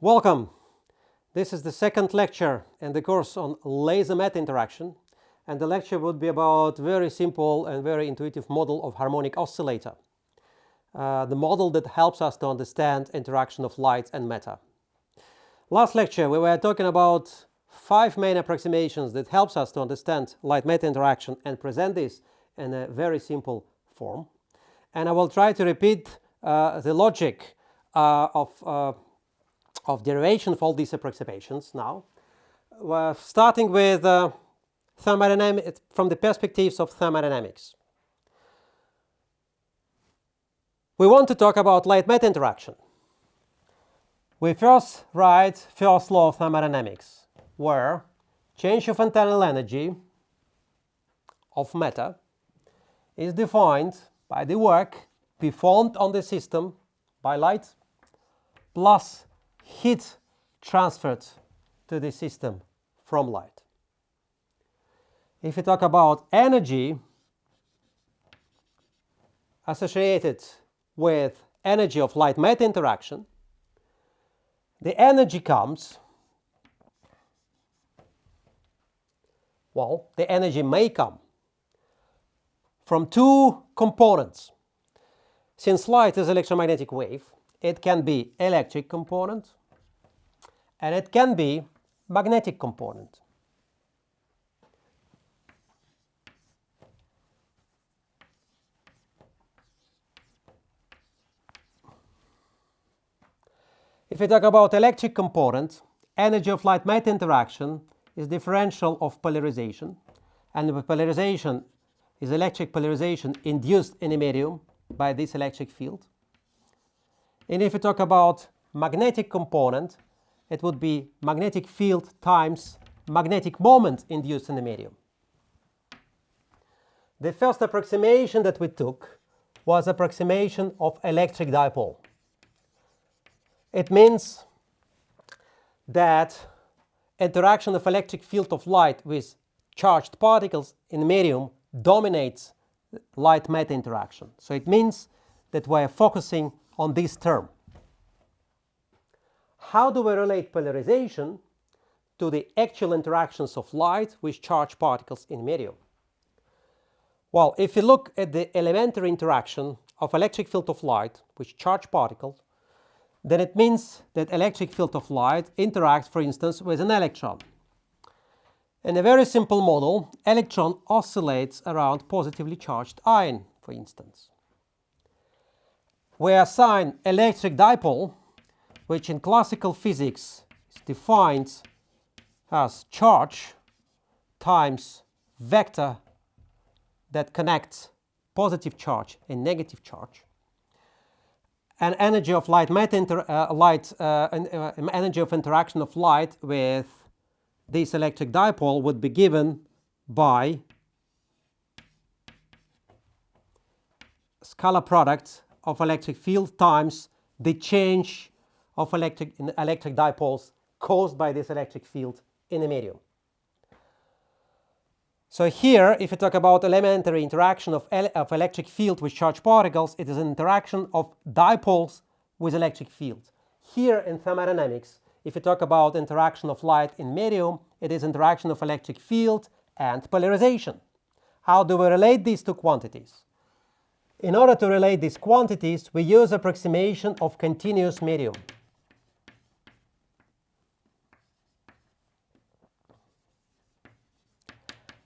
Welcome. This is the second lecture in the course on laser-matte interaction, and the lecture would be about very simple and very intuitive model of harmonic oscillator, the model that helps us to understand interaction of light and matter. Last lecture we were talking about 5 main approximations that helps us to understand light-matter interaction and present this in a very simple form. And I will try to repeat the logic of derivation of all these approximations now. We're starting with thermodynamics from the perspectives of thermodynamics. We want to talk about light-matter interaction. We first write first law of thermodynamics, where change of internal energy of matter is defined by the work performed on the system by light plus heat transferred to the system from light. If we talk about energy associated with energy of light-matter interaction, the energy comes, the energy may come from two components. Since light is electromagnetic wave, it can be electric component and it can be magnetic component. If we talk about electric component, energy of light-matter interaction is differential of polarization, and the polarization is electric polarization induced in a medium by this electric field. And if we talk about magnetic component, it would be magnetic field times magnetic moment induced in the medium. The first approximation that we took was approximation of electric dipole. It means that interaction of electric field of light with charged particles in the medium dominates light-matter interaction. So it means that we are focusing on this term. How do we relate polarization to the actual interactions of light with charged particles in medium? Well, if you look at the elementary interaction of electric field of light with charged particles, then it means that electric field of light interacts, for instance, with an electron. In a very simple model, electron oscillates around positively charged ion, for instance. We assign electric dipole, which in classical physics is defined as charge times vector that connects positive charge and negative charge. And energy of energy of interaction of light with this electric dipole would be given by scalar product of electric field times the change of electric dipoles caused by this electric field in the medium. So here, if you talk about elementary interaction of electric field with charged particles, it is an interaction of dipoles with electric field. Here in thermodynamics, if you talk about interaction of light in medium, it is interaction of electric field and polarization. How do we relate these two quantities? In order to relate these quantities, we use approximation of continuous medium.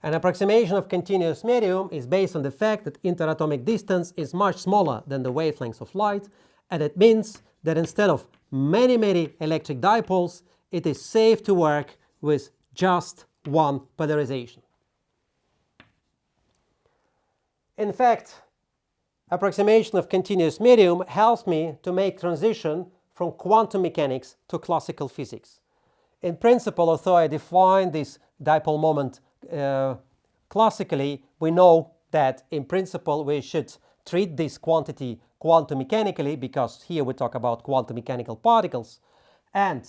An approximation of continuous medium is based on the fact that interatomic distance is much smaller than the wavelength of light, and it means that instead of many electric dipoles, it is safe to work with just one polarization. In fact, approximation of continuous medium helps me to make transition from quantum mechanics to classical physics. In principle, although I define this dipole moment classically, we know that in principle we should treat this quantity quantum mechanically, because here we talk about quantum mechanical particles. And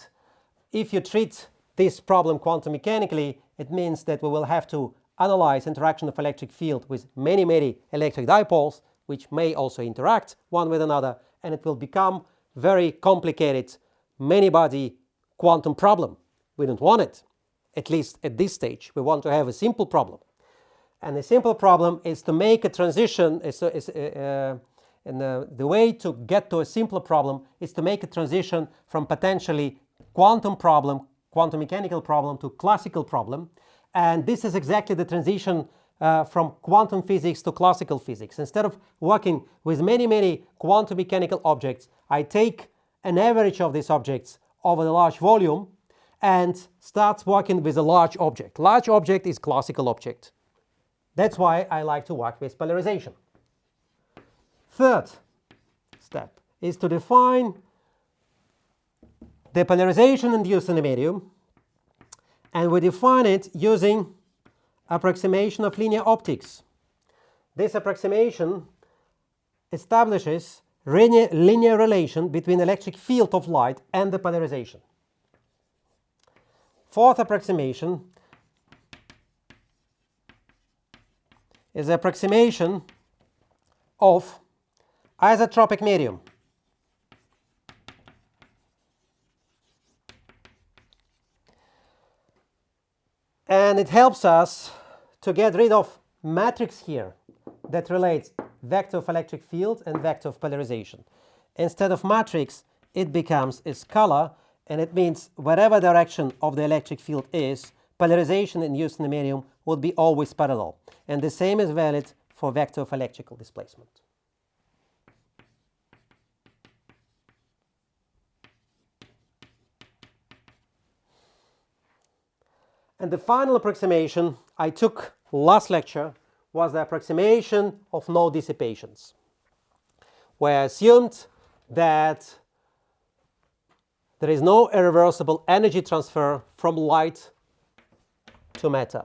if you treat this problem quantum mechanically, it means that we will have to analyze interaction of electric field with many electric dipoles, which may also interact one with another, and it will become very complicated many-body quantum problem. We don't want it, at least at this stage. We want to have a simple problem. And the simple problem is to make a transition, and the way to get to a simpler problem is to make a transition from potentially quantum problem, quantum mechanical problem, to classical problem. And this is exactly the transition from quantum physics to classical physics. Instead of working with many quantum mechanical objects, I take an average of these objects over the large volume and start working with a large object. Large object is classical object. That's why I like to work with polarization. Third step is to define the polarization induced in the medium, and we define it using approximation of linear optics. This approximation establishes linear relation between electric field of light and the polarization. Fourth approximation is the approximation of isotropic medium. And it helps us to get rid of matrix here that relates vector of electric field and vector of polarization. Instead of matrix, it becomes a scalar, and it means whatever direction of the electric field is, polarization induced in the medium would be always parallel. And the same is valid for vector of electrical displacement. And the final approximation I took last lecture was the approximation of no dissipations, where I assumed that there is no irreversible energy transfer from light to matter.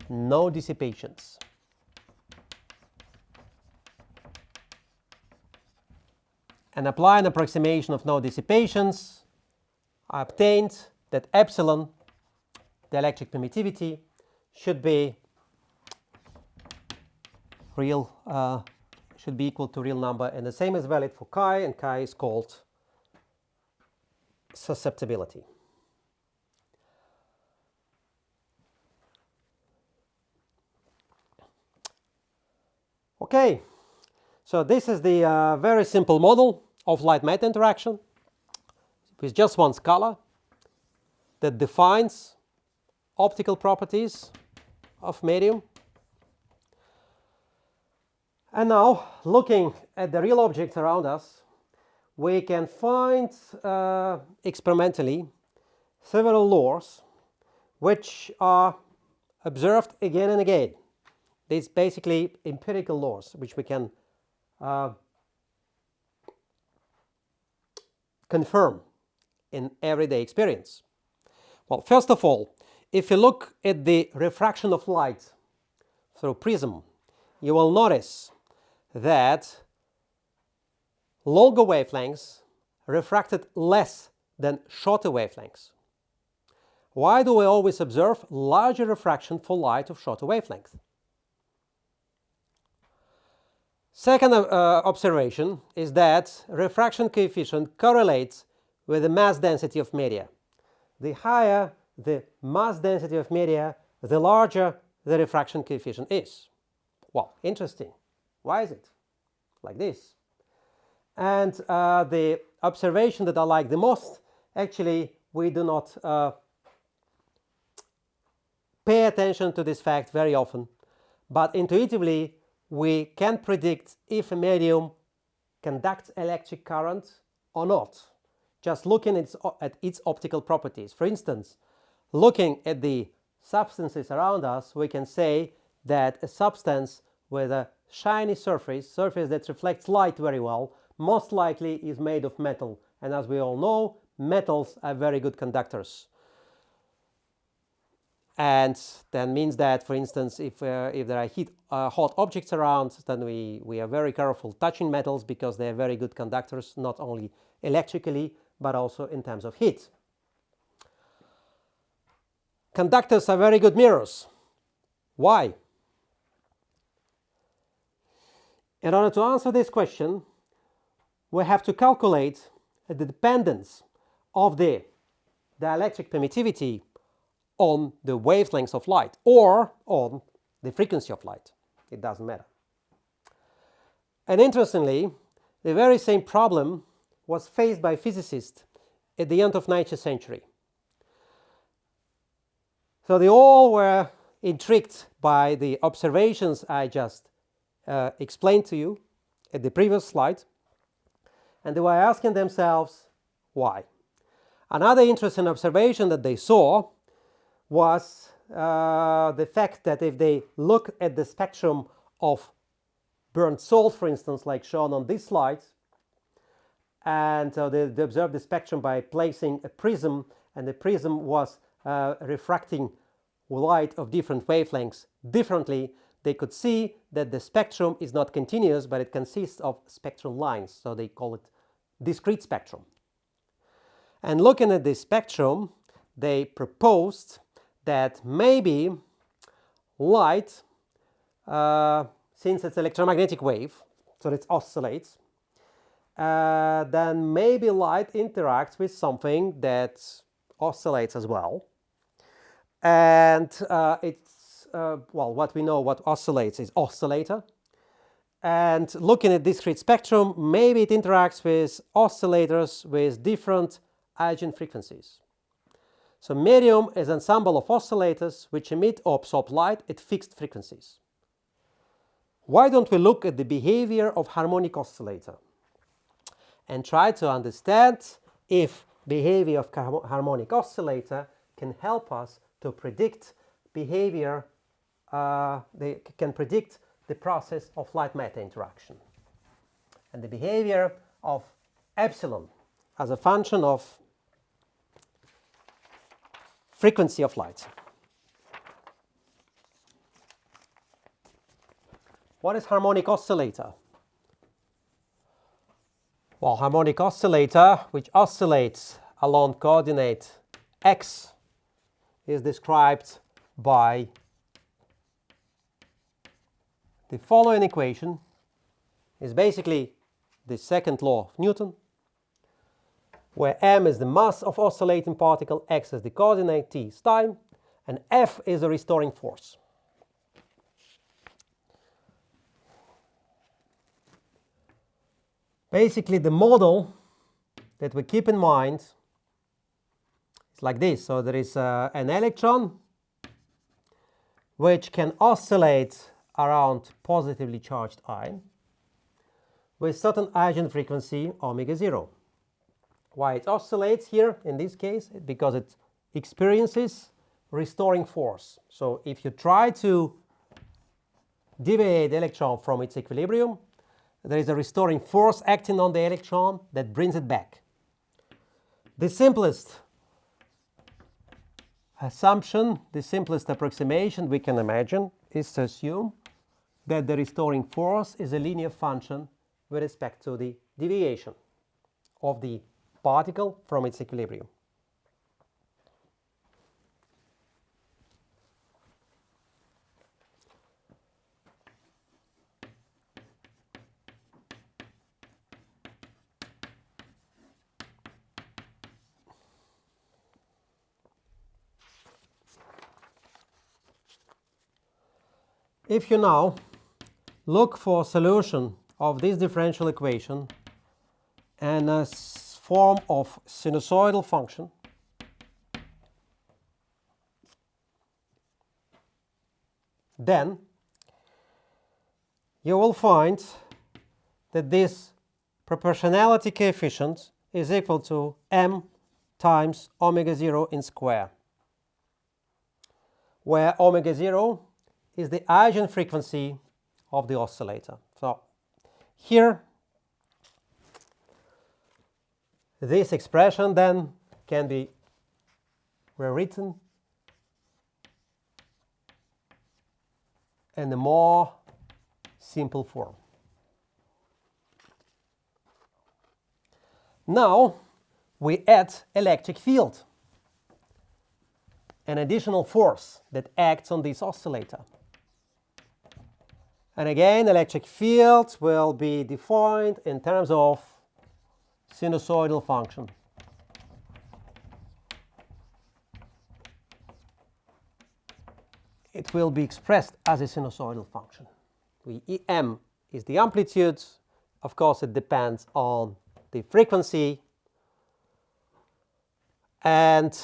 No dissipations. And apply an approximation of no dissipations, I obtained that epsilon, the electric permittivity, should be real, should be equal to real number, and the same is valid for chi, and chi is called susceptibility. Okay, so this is the very simple model of light-matter interaction with just one scalar that defines optical properties of medium. And now, looking at the real objects around us, we can find experimentally several laws which are observed again and again. These basically empirical laws which we can confirm in everyday experience. Well, first of all, if you look at the refraction of light through prism, you will notice that longer wavelengths refracted less than shorter wavelengths. Why do we always observe larger refraction for light of shorter wavelength? Second observation is that refraction coefficient correlates with the mass density of media. The higher the mass density of media, the larger the refraction coefficient is. Well, interesting. Why is it like this? And the observation that I like the most, actually, we do not pay attention to this fact very often, but intuitively we can predict if a medium conducts electric current or not, just looking at its optical properties. For instance, looking at the substances around us, we can say that a substance with a shiny surface that reflects light very well, most likely is made of metal. And as we all know, metals are very good conductors. And that means that, for instance, if there are hot objects around, then we are very careful touching metals because they are very good conductors, not only electrically, but also in terms of heat. Conductors are very good mirrors. Why? In order to answer this question, we have to calculate the dependence of the dielectric permittivity on the wavelengths of light or on the frequency of light. It doesn't matter. And interestingly, the very same problem was faced by physicists at the end of 19th century. So they all were intrigued by the observations I just explained to you at the previous slide, and they were asking themselves why. Another interesting observation that they saw was the fact that if they look at the spectrum of burnt salt, for instance, like shown on this slide, and they observed the spectrum by placing a prism, and the prism was refracting light of different wavelengths differently, they could see that the spectrum is not continuous, but it consists of spectral lines, so they call it discrete spectrum. And looking at this spectrum, they proposed that maybe light, since it's electromagnetic wave, so it oscillates, then maybe light interacts with something that oscillates as well. And it's, well, what we know what oscillates is oscillator. And looking at discrete spectrum, maybe it interacts with oscillators with different eigenfrequencies. So medium is an ensemble of oscillators which emit or absorb light at fixed frequencies. Why don't we look at the behavior of harmonic oscillator and try to understand if behavior of harmonic oscillator can help us to predict behavior, they can predict the process of light-matter interaction and the behavior of epsilon as a function of frequency of light. What is harmonic oscillator? Well, harmonic oscillator, which oscillates along coordinate x, is described by the following equation. Is basically the second law of Newton, where m is the mass of oscillating particle, x is the coordinate, t is time, and F is the restoring force. Basically, the model that we keep in mind is like this. So there is an electron which can oscillate around positively charged ion with certain eigenfrequency omega 0. Why it oscillates here in this case? Because it experiences restoring force. So if you try to deviate the electron from its equilibrium, there is a restoring force acting on the electron that brings it back. The simplest assumption, the simplest approximation we can imagine is to assume that the restoring force is a linear function with respect to the deviation of the particle from its equilibrium. If you now look for a solution of this differential equation and a form of sinusoidal function, then you will find that this proportionality coefficient is equal to m times omega 0 in square, where omega 0 is the eigenfrequency of the oscillator. So here, this expression then can be rewritten in a more simple form. Now we add electric field, an additional force that acts on this oscillator. And again, electric field will be defined in terms of sinusoidal function. it will be expressed as a sinusoidal function. M is the amplitude. Of course, it depends on the frequency. And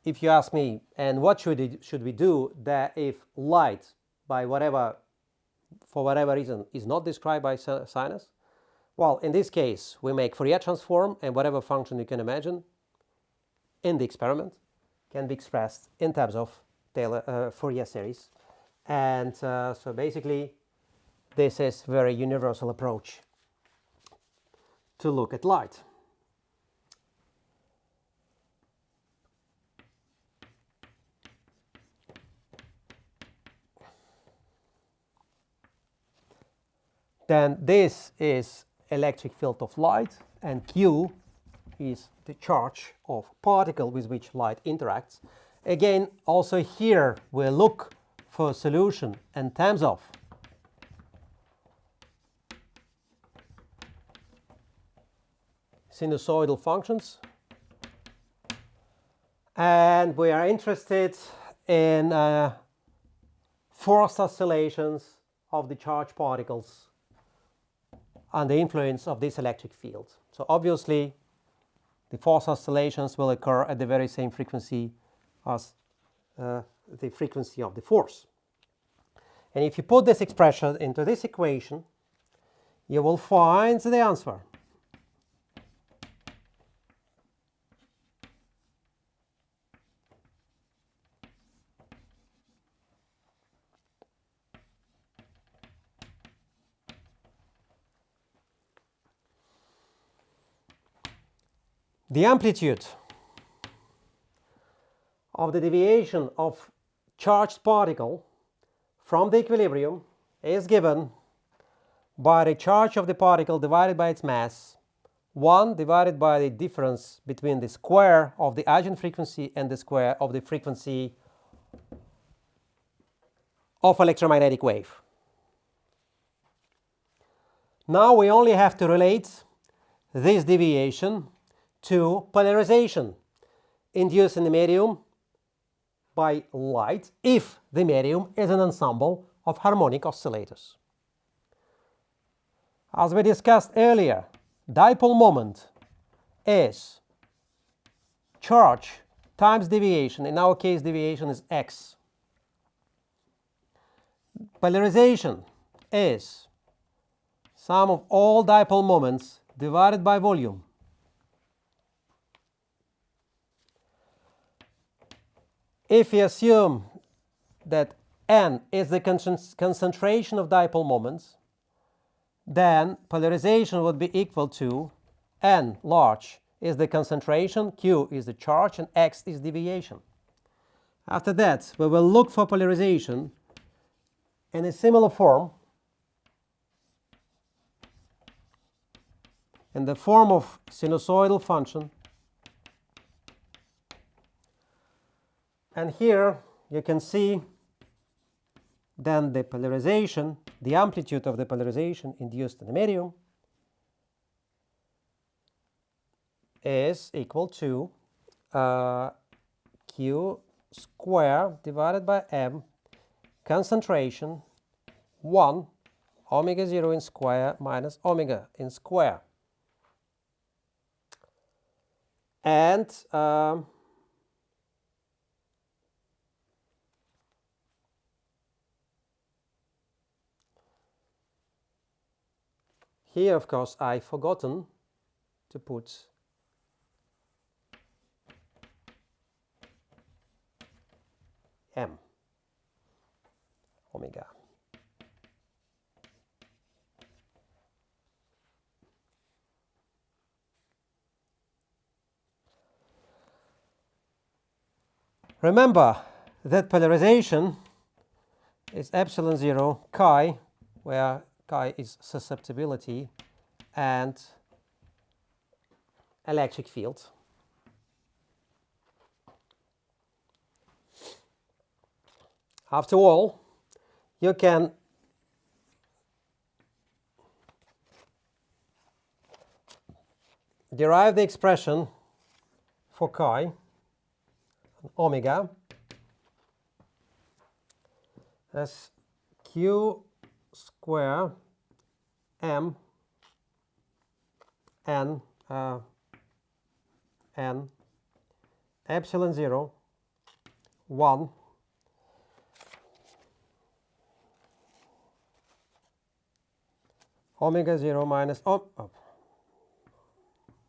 if you ask me, and what should we do that if light, for whatever reason, is not described by sinus? Well, in this case, we make Fourier transform, and whatever function you can imagine in the experiment can be expressed in terms of Fourier series. And so basically, this is a very universal approach to look at light. Then this is electric field of light, and Q is the charge of particle with which light interacts. Again, also here we look for a solution in terms of sinusoidal functions, and we are interested in forced oscillations of the charged particles and the influence of this electric field. So obviously, the force oscillations will occur at the very same frequency as the frequency of the force. And if you put this expression into this equation, you will find the answer. The amplitude of the deviation of charged particle from the equilibrium is given by the charge of the particle divided by its mass, 1 divided by the difference between the square of the eigenfrequency and the square of the frequency of electromagnetic wave. Now we only have to relate this deviation to polarization induced in the medium by light if the medium is an ensemble of harmonic oscillators. As we discussed earlier, dipole moment is charge times deviation. In our case, deviation is x. Polarization is sum of all dipole moments divided by volume. If we assume that n is the concentration of dipole moments, then polarization would be equal to n large is the concentration, q is the charge, and x is deviation. After that, we will look for polarization in a similar form, in the form of sinusoidal function. And here you can see then the polarization, the amplitude of the polarization induced in the medium is equal to q square divided by m concentration 1 omega 0 in square minus omega in square. And here, of course, I've forgotten to put m, omega. Remember that polarization is epsilon 0 chi, where chi is susceptibility and electric field. After all, you can derive the expression for chi, omega, as q square m n n epsilon 0 1 omega 0 minus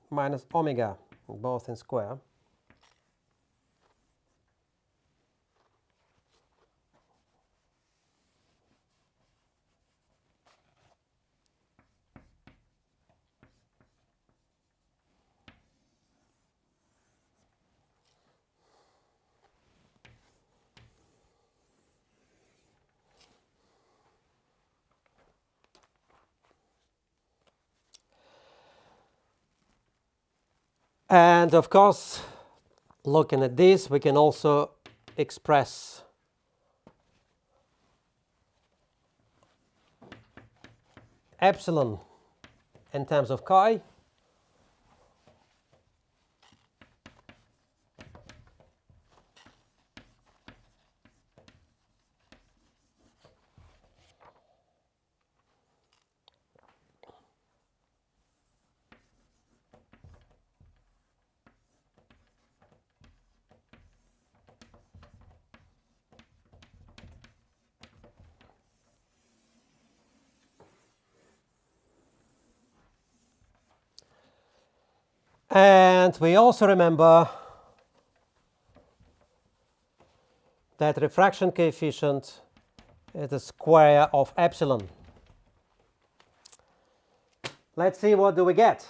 minus omega, both in square, and of course, looking at this, we can also express epsilon in terms of chi. And we also remember that refraction coefficient is the square of epsilon. Let's see what do we get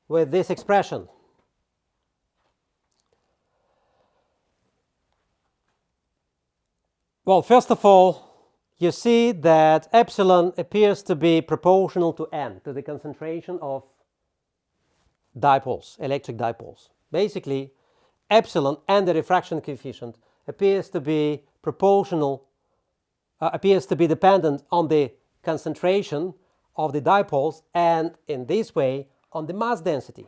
with this expression. Well, first of all, you see that epsilon appears to be proportional to n, to the concentration of dipoles, electric dipoles. Basically, epsilon and the refraction coefficient appears to be proportional, appears to be dependent on the concentration of the dipoles and in this way on the mass density.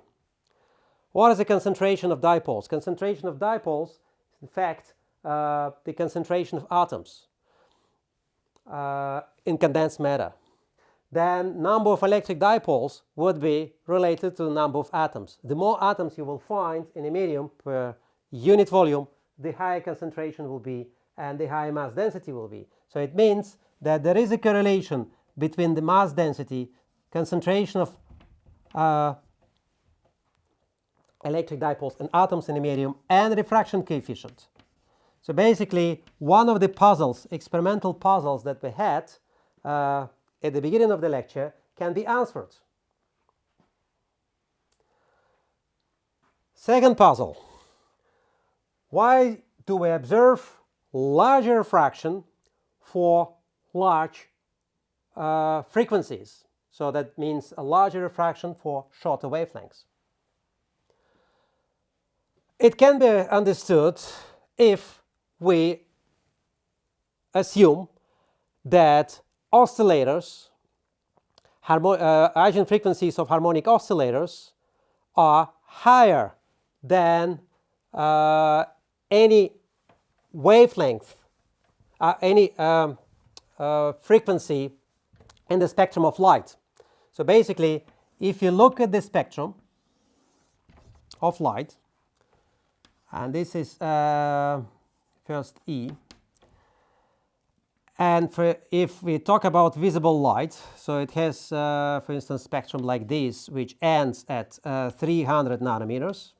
What is the concentration of dipoles? Concentration of dipoles is in fact the concentration of atoms in condensed matter. Then number of electric dipoles would be related to the number of atoms. The more atoms you will find in a medium per unit volume, the higher concentration will be and the higher mass density will be. So it means that there is a correlation between the mass density, concentration of electric dipoles and atoms in a medium, and refraction coefficient. So basically, one of the puzzles, experimental puzzles that we had at the beginning of the lecture can be answered. Second puzzle. Why do we observe larger refraction for large frequencies? So that means a larger refraction for shorter wavelengths. It can be understood if we assume that oscillators, eigenfrequencies of harmonic oscillators are higher than any wavelength, any frequency in the spectrum of light. So basically, if you look at the spectrum of light, and this is first E, and if we talk about visible light, so it has, for instance, spectrum like this, which ends at 300 nanometers.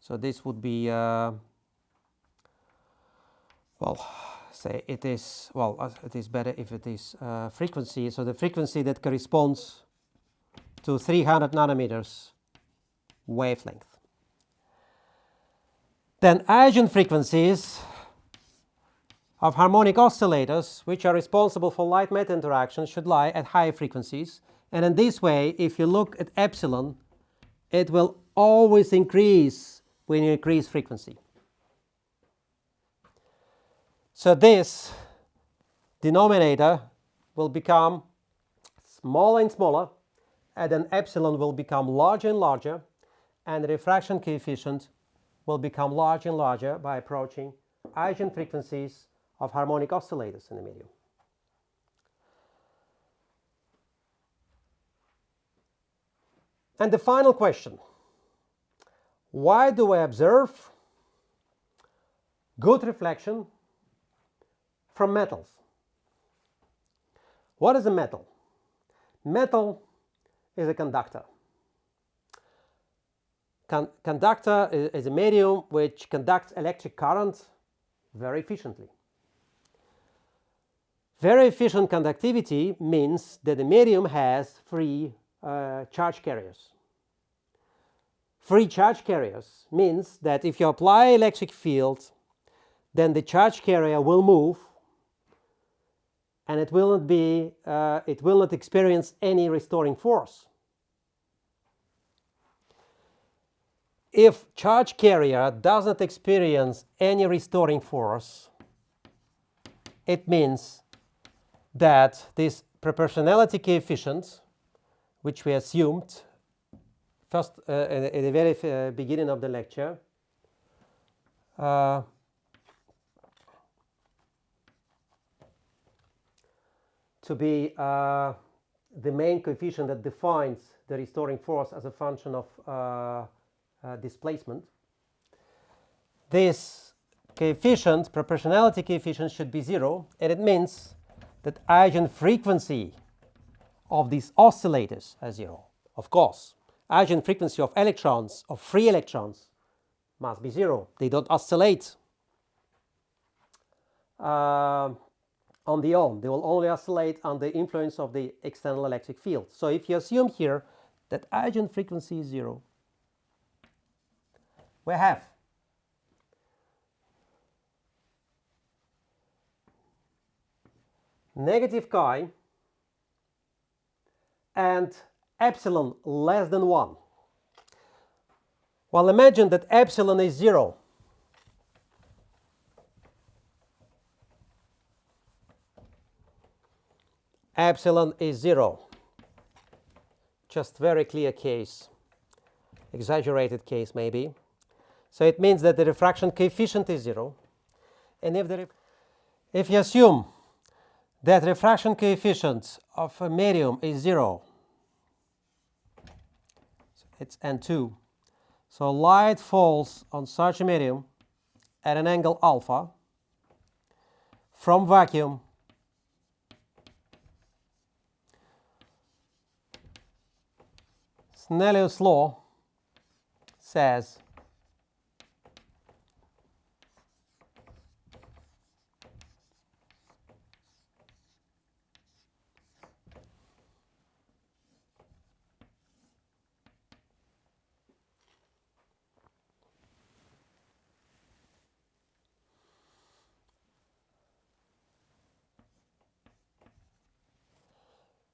So this would be, well, say it is, well, it is better if it is frequency. So the frequency that corresponds to 300 nanometers wavelength. Then eigenfrequencies of harmonic oscillators, which are responsible for light-matter interaction, should lie at high frequencies. And in this way, if you look at epsilon, it will always increase when you increase frequency. So this denominator will become smaller and smaller, and then epsilon will become larger and larger, and the refraction coefficient will become larger and larger by approaching eigenfrequencies of harmonic oscillators in the medium. And the final question, why do I observe good reflection from metals? What is a metal? Metal is a conductor. Conductor is a medium which conducts electric current very efficiently. Very efficient conductivity means that the medium has free charge carriers. Free charge carriers means that if you apply electric field, then the charge carrier will move and it will not experience any restoring force. If charge carrier does not experience any restoring force, it means that this proportionality coefficient, which we assumed first at the very beginning of the lecture, to be the main coefficient that defines the restoring force as a function of displacement. This coefficient, proportionality coefficient, should be 0, and it means that eigenfrequency of these oscillators are 0. Of course, eigenfrequency of electrons, of free electrons, must be 0. They don't oscillate on their own. They will only oscillate under the influence of the external electric field. So if you assume here that eigenfrequency is 0, we have negative chi and epsilon less than 1. Well, imagine that epsilon is 0. Epsilon is 0. Just very clear case, exaggerated case maybe. So it means that the refraction coefficient is 0. And if you assume that refraction coefficient of a medium is 0, so it's N2. So light falls on such a medium at an angle alpha from vacuum Snell's law says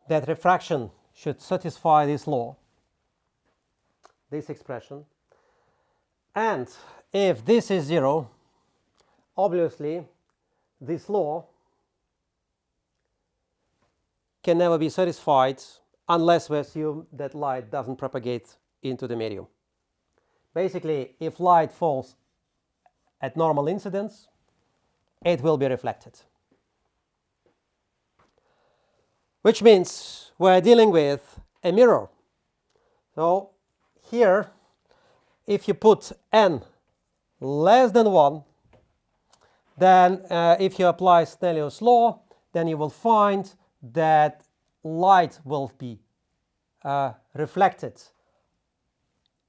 that refraction should satisfy this law, this expression. And if this is 0, obviously this law can never be satisfied unless we assume that light doesn't propagate into the medium. Basically, if light falls at normal incidence, it will be reflected. Which means we're dealing with a mirror. So here, if you put n less than 1, then if you apply Snell's law, then you will find that light will be reflected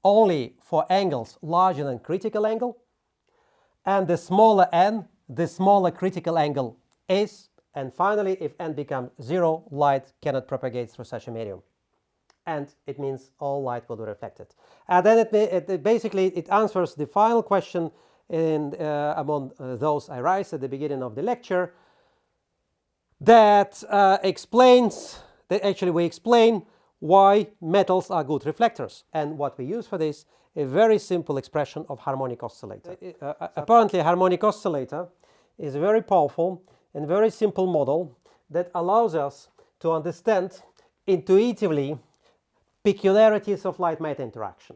only for angles larger than critical angle, and the smaller n, the smaller critical angle is. And finally, if n becomes 0, light cannot propagate through such a medium. And it means all light will be reflected. And then it answers the final question among those I raised at the beginning of the lecture, that explains, that actually we explain why metals are good reflectors. And what we use for this, a very simple expression of harmonic oscillator. Apparently, a harmonic oscillator is a very powerful and very simple model that allows us to understand intuitively peculiarities of light-matter interaction.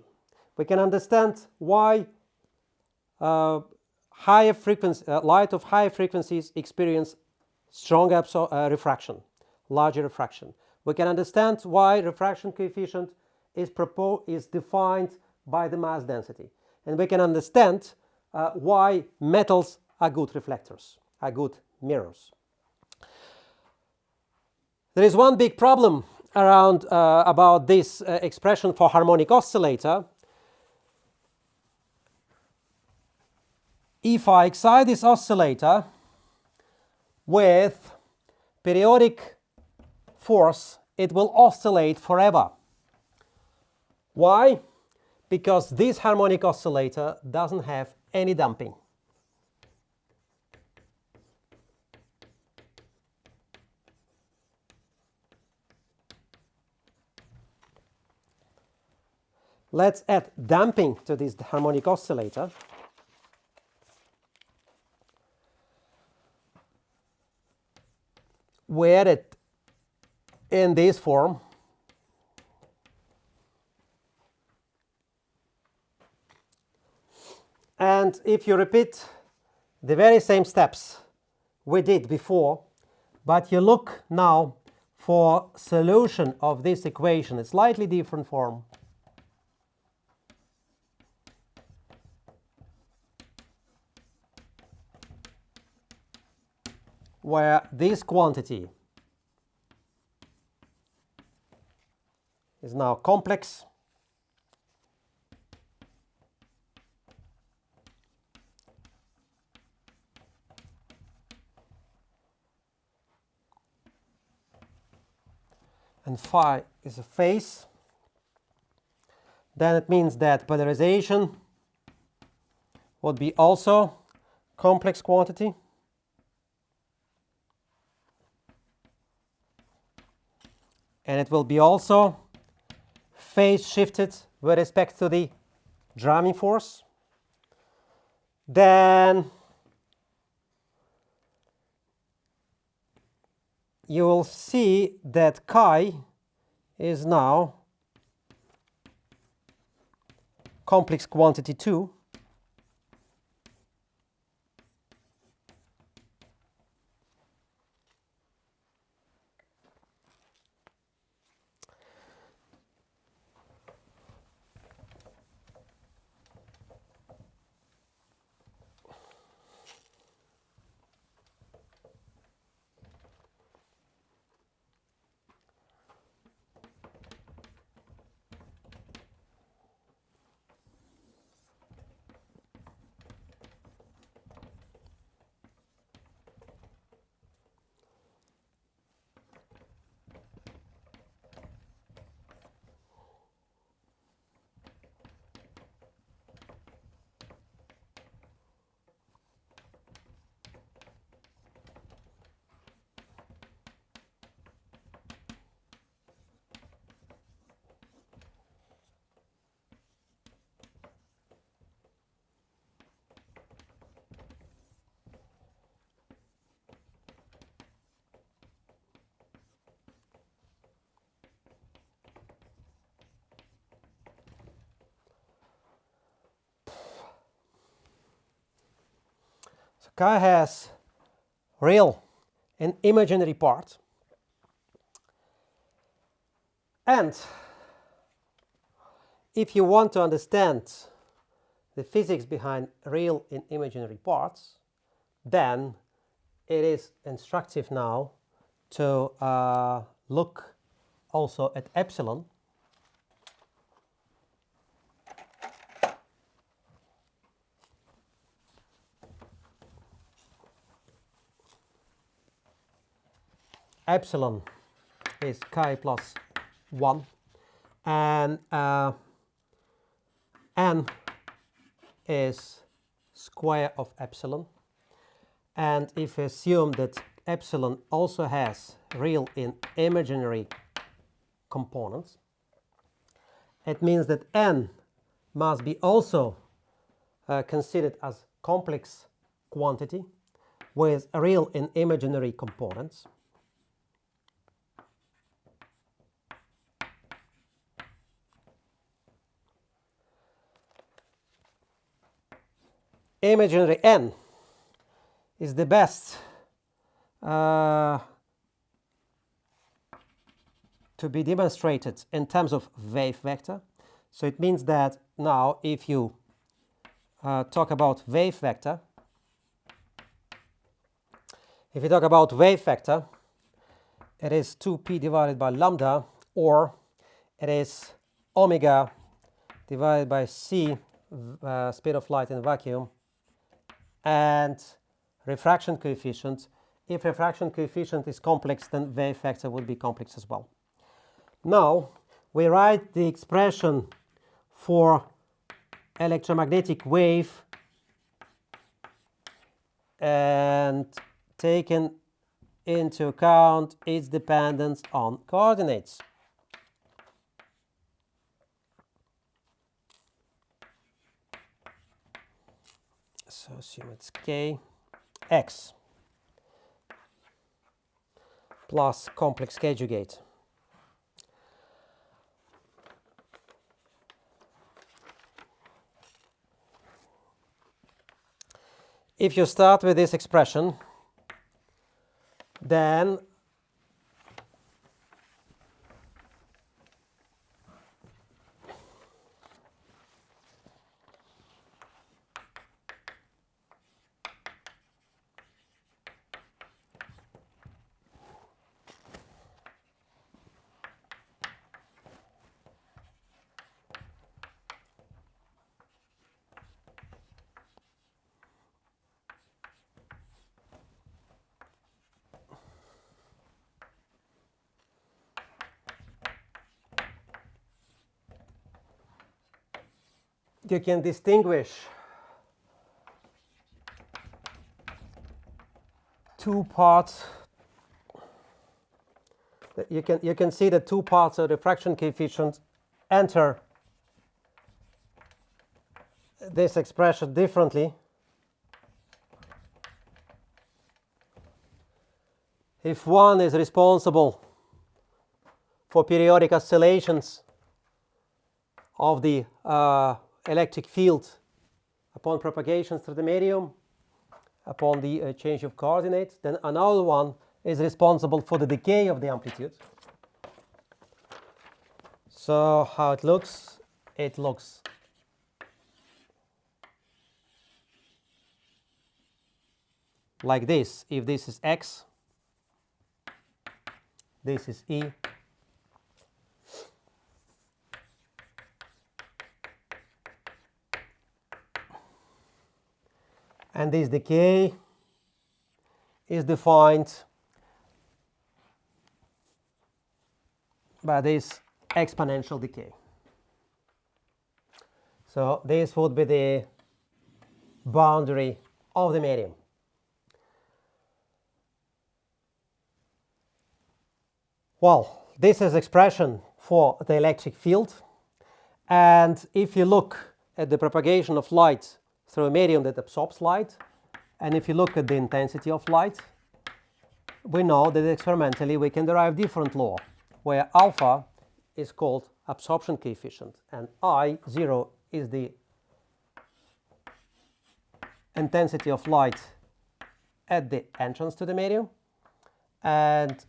We can understand why higher frequency, light of higher frequencies experience stronger refraction, larger refraction. We can understand why refraction coefficient is defined by the mass density. And we can understand why metals are good reflectors, are good mirrors. There is one big problem around about this expression for harmonic oscillator. If I excite this oscillator with periodic force, it will oscillate forever. Why? Because this harmonic oscillator doesn't have any damping. Let's add damping to this harmonic oscillator. We add it in this form. And if you repeat the very same steps we did before, but you look now for solution of this equation, a slightly different form, where this quantity is now complex, and phi is a phase, then it means that polarization would be also complex quantity. And it will be also phase shifted with respect to the jamming force. Then you will see that chi is now complex quantity 2. So chi has real and imaginary part. And if you want to understand the physics behind real and imaginary parts, then it is instructive now to look also at epsilon. Epsilon is chi plus 1, and n is square of epsilon. And if we assume that epsilon also has real and imaginary components, it means that n must be also considered as complex quantity with real and imaginary components. imaginary n is the best to be demonstrated in terms of wave vector. So it means that now if you talk about wave vector, it is 2p divided by lambda, or it is omega divided by c, speed of light in vacuum, and refraction coefficient. If refraction coefficient is complex, then wave vector would be complex as well. Now we write the expression for electromagnetic wave and taken into account its dependence on coordinates. So assume it's kx plus complex conjugate. If you start with this expression, then you can distinguish two parts. You can see that two parts of the refraction coefficient enter this expression differently. If one is responsible for periodic oscillations of the electric field upon propagation through the medium, upon the change of coordinates, then another one is responsible for the decay of the amplitude. So how it looks like this. If this is x, this is E, and this decay is defined by this exponential decay. So this would be the boundary of the medium. Well, this is expression for the electric field, and if you look at the propagation of light through a medium that absorbs light, and if you look at the intensity of light, we know that experimentally we can derive different law, where alpha is called absorption coefficient, and I0 is the intensity of light at the entrance to the medium, and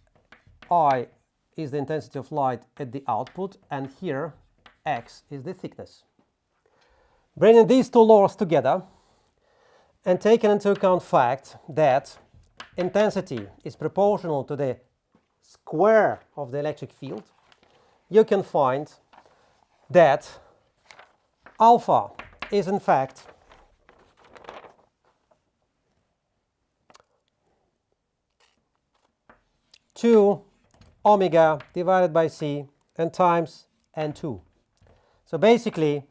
I is the intensity of light at the output, and here x is the thickness. Bringing these two laws together and taking into account the fact that intensity is proportional to the square of the electric field, you can find that alpha is in fact two omega divided by c and times n2. So basically,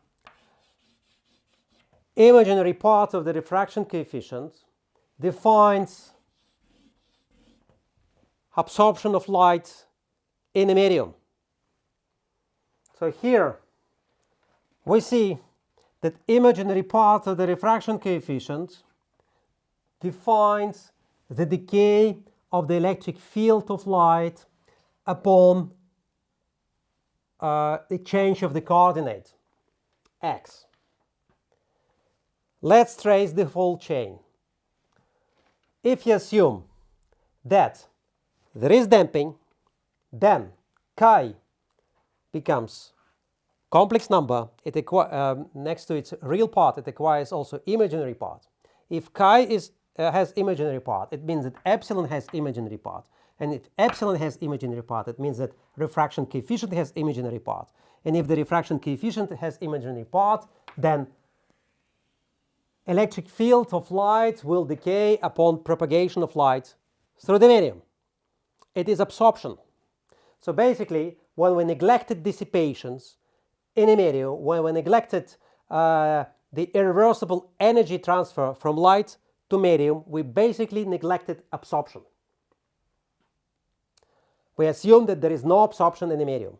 imaginary part of the refraction coefficient defines absorption of light in a medium. So here we see that imaginary part of the refraction coefficient defines the decay of the electric field of light upon the change of the coordinate x. Let's trace the whole chain. If you assume that there is damping, then chi becomes complex number. Next to its real part, it acquires also imaginary part. If chi has imaginary part, it means that epsilon has imaginary part. And if epsilon has imaginary part, it means that refraction coefficient has imaginary part. And if the refraction coefficient has imaginary part, then electric field of light will decay upon propagation of light through the medium. It is absorption. So basically, when we neglected dissipations in a medium, when we neglected the irreversible energy transfer from light to medium, we basically neglected absorption. We assume that there is no absorption in the medium.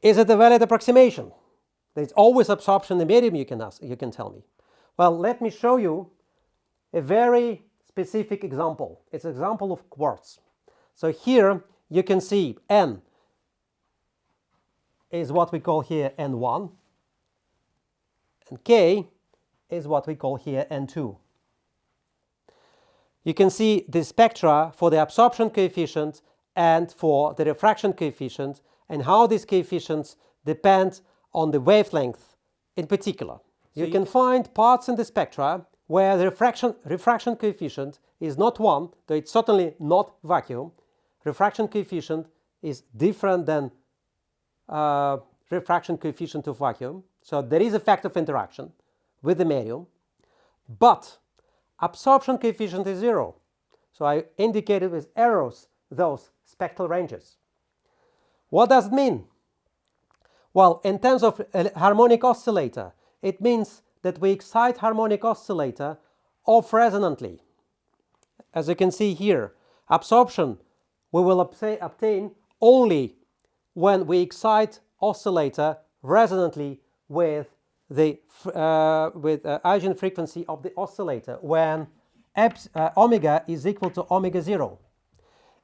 Is it a valid approximation? There's always absorption in the medium, you can tell me. Well, let me show you a very specific example. It's an example of quartz. So here you can see N is what we call here N1, and K is what we call here N2. You can see the spectra for the absorption coefficient and for the refraction coefficient, and how these coefficients depend on the wavelength in particular. So you can find parts in the spectra where the refraction coefficient is not 1, though it's certainly not vacuum. Refraction coefficient is different than refraction coefficient of vacuum. So there is effect of interaction with the medium, but absorption coefficient is 0. So I indicated with arrows those spectral ranges. What does it mean? Well, in terms of a harmonic oscillator, it means that we excite harmonic oscillator off resonantly. As you can see here, absorption we will obtain only when we excite oscillator resonantly with the eigenfrequency of the oscillator, when omega is equal to omega 0.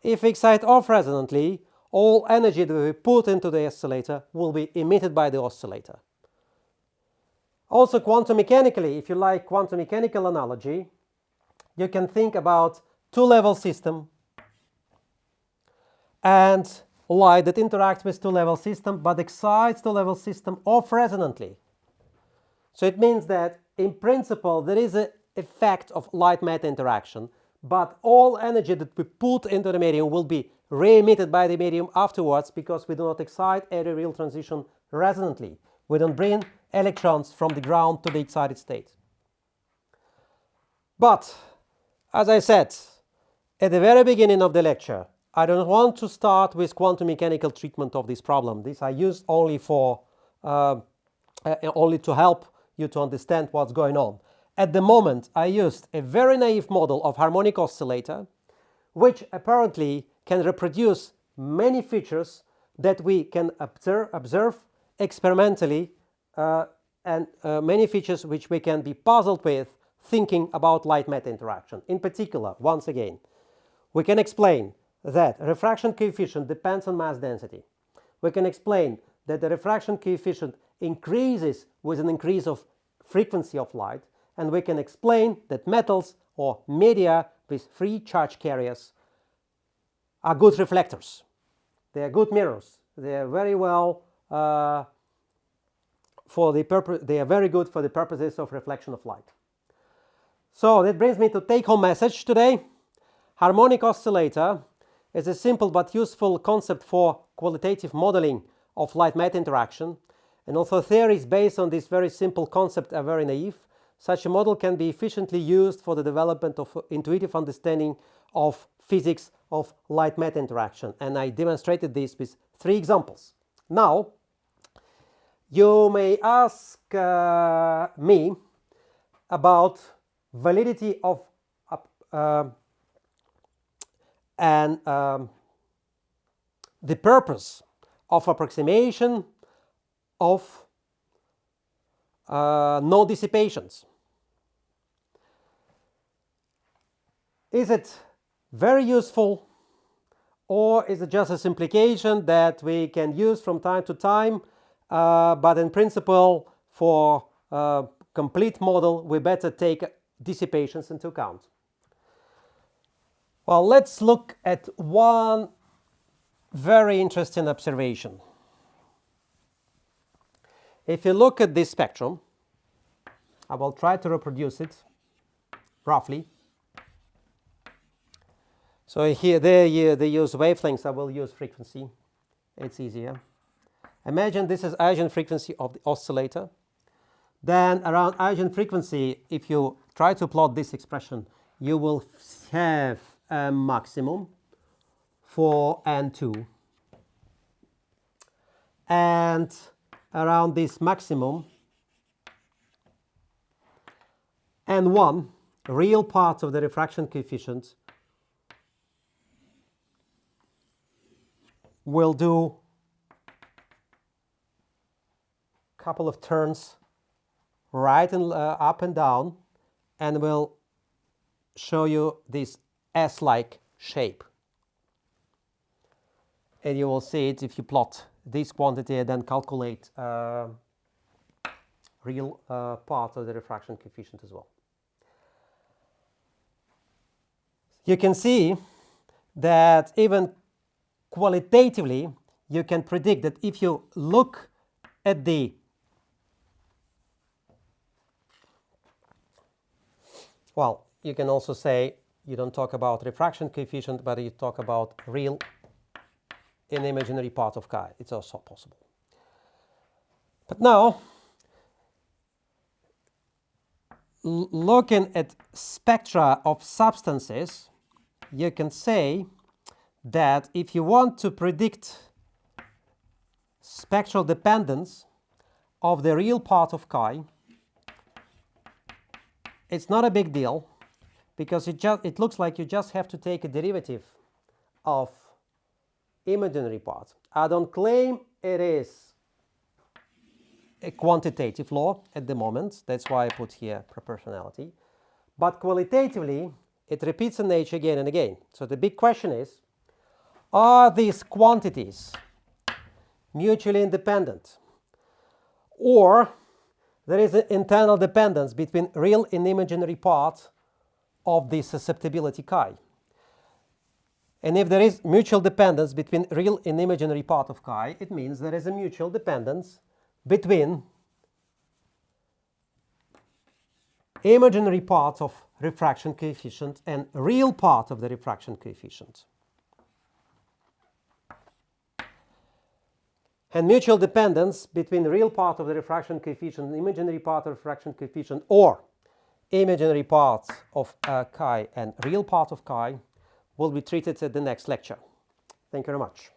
If we excite off resonantly, all energy that we put into the oscillator will be emitted by the oscillator. Also, quantum mechanically, if you like quantum mechanical analogy, you can think about two-level system and light that interacts with two-level system but excites two-level system off resonantly. So it means that in principle there is an effect of light-matter interaction, but all energy that we put into the medium will be re-emitted by the medium afterwards, because we do not excite every real transition resonantly. We don't bring electrons from the ground to the excited state. But, as I said at the very beginning of the lecture, I don't want to start with quantum mechanical treatment of this problem. This I used only only to help you to understand what's going on. At the moment, I used a very naive model of harmonic oscillator, which apparently can reproduce many features that we can observe experimentally, and many features which we can be puzzled with thinking about light-matter interaction. In particular, once again, we can explain that refraction coefficient depends on mass density. We can explain that the refraction coefficient increases with an increase of frequency of light, and we can explain that metals or media with free charge carriers are good reflectors. They are good mirrors. They are very well they are very good for the purposes of reflection of light. So that brings me to take-home message today. Harmonic oscillator is a simple but useful concept for qualitative modeling of light-matter interaction, and although theories based on this very simple concept are very naive, such a model can be efficiently used for the development of intuitive understanding of physics of light-matter interaction, and I demonstrated this with 3 examples. Now, you may ask me about validity of the purpose of approximation of no dissipations. Is it very useful, or is it just a simplification that we can use from time to time, but in principle for complete model, we better take dissipations into account. Well, let's look at one very interesting observation. If you look at this spectrum, I will try to reproduce it roughly. So here, they use wavelengths, I will use frequency. It's easier. Imagine this is eigenfrequency of the oscillator. Then around eigenfrequency, if you try to plot this expression, you will have a maximum for N2. And around this maximum, N1, real part of the refraction coefficient, will do a couple of turns right and up and down, and will show you this S-like shape. And you will see it if you plot this quantity and then calculate real part of the refraction coefficient as well. You can see that even qualitatively, you can predict that if you look at the well, you can also say you don't talk about refraction coefficient, but you talk about real and imaginary part of chi. It's also possible. But now, looking at spectra of substances, you can say that if you want to predict spectral dependence of the real part of chi, it's not a big deal, because it looks like you just have to take a derivative of imaginary part. I don't claim it is a quantitative law at the moment. That's why I put here proportionality. But qualitatively, it repeats in nature again and again. So the big question is, are these quantities mutually independent? Or there is an internal dependence between real and imaginary part of the susceptibility chi. And if there is mutual dependence between real and imaginary part of chi, it means there is a mutual dependence between imaginary part of refraction coefficient and real part of the refraction coefficient. And mutual dependence between real part of the refraction coefficient and imaginary part of refraction coefficient, or imaginary part of chi and real part of chi, will be treated at the next lecture. Thank you very much.